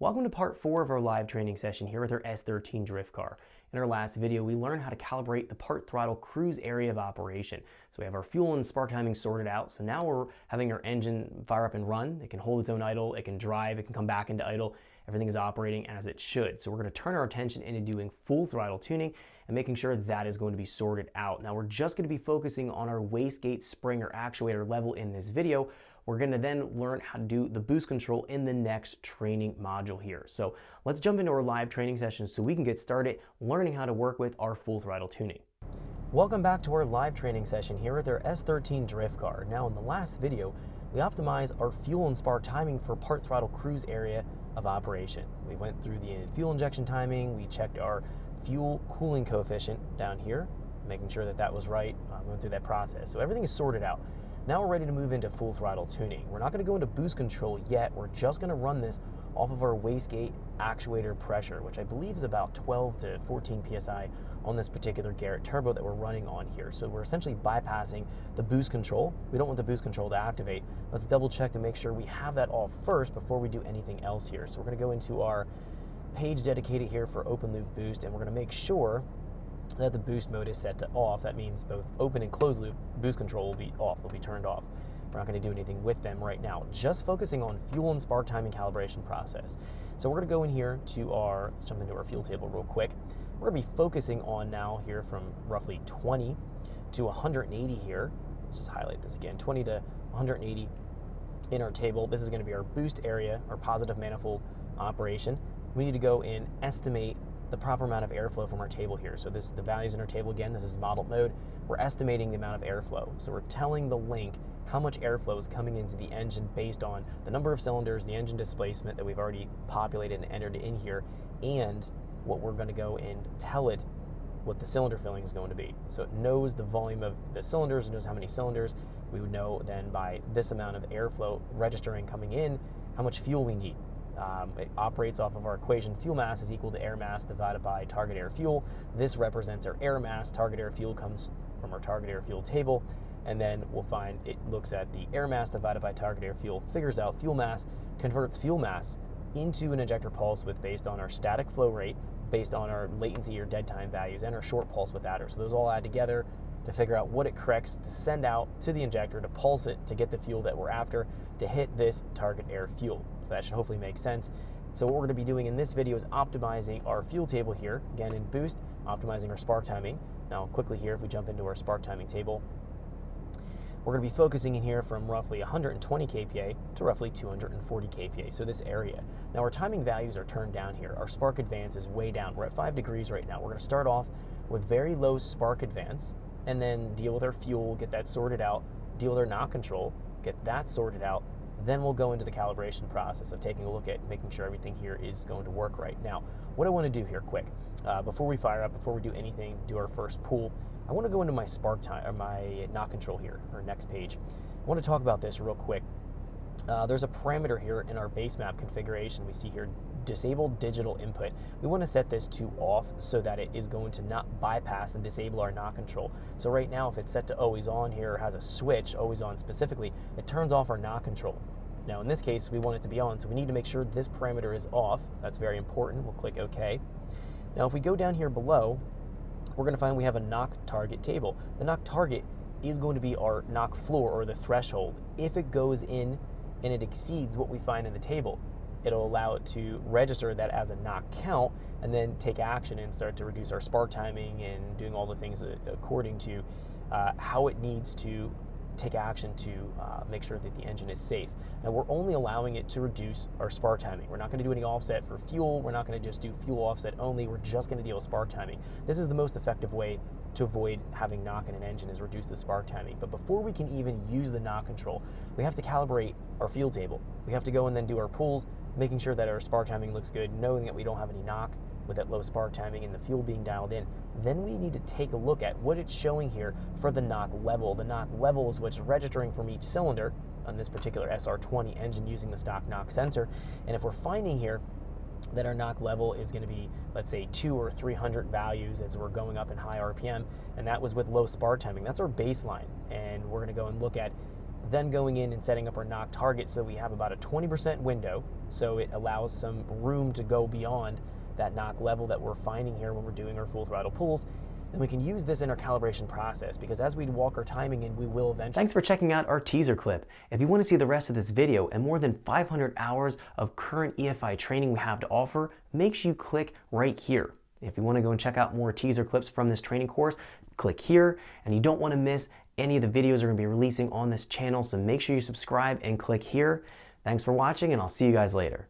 Welcome to part 4 of our live training session here with our S13 drift car. In our last video, we learned how to calibrate the part throttle cruise area of operation. So we have our fuel and spark timing sorted out. So now we're having our engine fire up and run. It can hold its own idle, it can drive, it can come back into idle. Everything is operating as it should. So we're going to turn our attention into doing full throttle tuning and making sure that is going to be sorted out. Now we're just going to be focusing on our wastegate spring or actuator level in this video. We're going to then learn how to do the boost control in the next training module here. So let's jump into our live training session so we can get started learning how to work with our full throttle tuning. Welcome back to our live training session here with our S13 drift car. Now in the last video, we optimized our fuel and spark timing for part throttle cruise area of operation. We went through the fuel injection timing, we checked our fuel cooling coefficient down here, making sure that that was right, went through that process. So everything is sorted out. Now we're ready to move into full throttle tuning. We're not going to go into boost control yet. We're just going to run this off of our wastegate actuator pressure, which I believe is about 12 to 14 psi on this particular Garrett turbo that we're running on here. So we're essentially bypassing the boost control. We don't want the boost control to activate. Let's double check to make sure we have that off first before we do anything else here. So we're going to go into our page dedicated here for open loop boost, and we're going to make sure that the boost mode is set to off. That means both open and closed loop boost control will be off, they'll be turned off. We're not going to do anything with them right now, just focusing on fuel and spark timing calibration process. So we're going to go in here to our, let's jump into our fuel table real quick. We're going to be focusing on now here from roughly 20 to 180 here. Let's just highlight this again, 20 to 180 in our table. This is going to be our boost area, our positive manifold operation. We need to go and estimate the proper amount of airflow from our table here. So this is the values in our table again. This is modeled mode. We're estimating the amount of airflow. So we're telling the Link how much airflow is coming into the engine based on the number of cylinders, the engine displacement that we've already populated and entered in here, and what we're going to go and tell it what the cylinder filling is going to be. So it knows the volume of the cylinders, it knows how many cylinders. We would know then by this amount of airflow registering coming in, how much fuel we need. It operates off of our equation. Fuel mass is equal to air mass divided by target air fuel. This represents our air mass. Target air fuel comes from our target air fuel table, and then we'll find it looks at the air mass divided by target air fuel, figures out fuel mass, converts fuel mass into an injector pulse with based on our static flow rate, based on our latency or dead time values, and our short pulse with adder. So those all add together to figure out what it corrects to send out to the injector to pulse it to get the fuel that we're after to hit this target air fuel. So that should hopefully make sense. So what we're going to be doing in this video is optimizing our fuel table here, again in boost, optimizing our spark timing. Now quickly here, if we jump into our spark timing table, we're going to be focusing in here from roughly 120 kPa to roughly 240 kPa, so this area. Now our timing values are turned down here. Our spark advance is way down. We're at 5 degrees right now. We're going to start off with very low spark advance, and then deal with our fuel, get that sorted out, deal with our knock control, get that sorted out. Then we'll go into the calibration process of taking a look at making sure everything here is going to work right. Now, what I want to do here quick, before we fire up, before we do anything, do our first pull, I want to go into my spark time, or my knock control here, or next page. I want to talk about this real quick. There's a parameter here in our base map configuration. We see here disable digital input. We want to set this to off so that it is going to not bypass and disable our knock control. So right now, if it's set to always on here or has a switch, always on specifically, it turns off our knock control. Now in this case, we want it to be on, so we need to make sure this parameter is off. That's very important. We'll click OK. Now if we go down here below, we're going to find we have a knock target table. The knock target is going to be our knock floor, or the threshold. If it goes in and it exceeds what we find in the table, it'll allow it to register that as a knock count and then take action and start to reduce our spark timing and doing all the things according to how it needs to take action to make sure that the engine is safe. Now we're only allowing it to reduce our spark timing. We're not going to do any offset for fuel. We're not going to just do fuel offset only. We're just going to deal with spark timing. This is the most effective way to avoid having knock in an engine, is reduce the spark timing. But before we can even use the knock control, we have to calibrate our fuel table. We have to go and then do our pulls, making sure that our spark timing looks good, knowing that we don't have any knock with that low spark timing and the fuel being dialed in. Then we need to take a look at what it's showing here for the knock level. The knock level is what's registering from each cylinder on this particular SR20 engine using the stock knock sensor. And if we're finding here that our knock level is going to be, let's say, 200 or 300 values as we're going up in high RPM, and that was with low spark timing, that's our baseline. And we're going to go and look at then going in and setting up our knock target so we have about a 20% window, so it allows some room to go beyond that knock level that we're finding here when we're doing our full throttle pulls. Then we can use this in our calibration process, because as we walk our timing in, we will eventually. Thanks for checking out our teaser clip. If you want to see the rest of this video and more than 500 hours of current EFI training we have to offer, make sure you click right here. If you want to go and check out more teaser clips from this training course, click here. And you don't want to miss any of the videos we're going to be releasing on this channel, so make sure you subscribe and click here. Thanks for watching, and I'll see you guys later.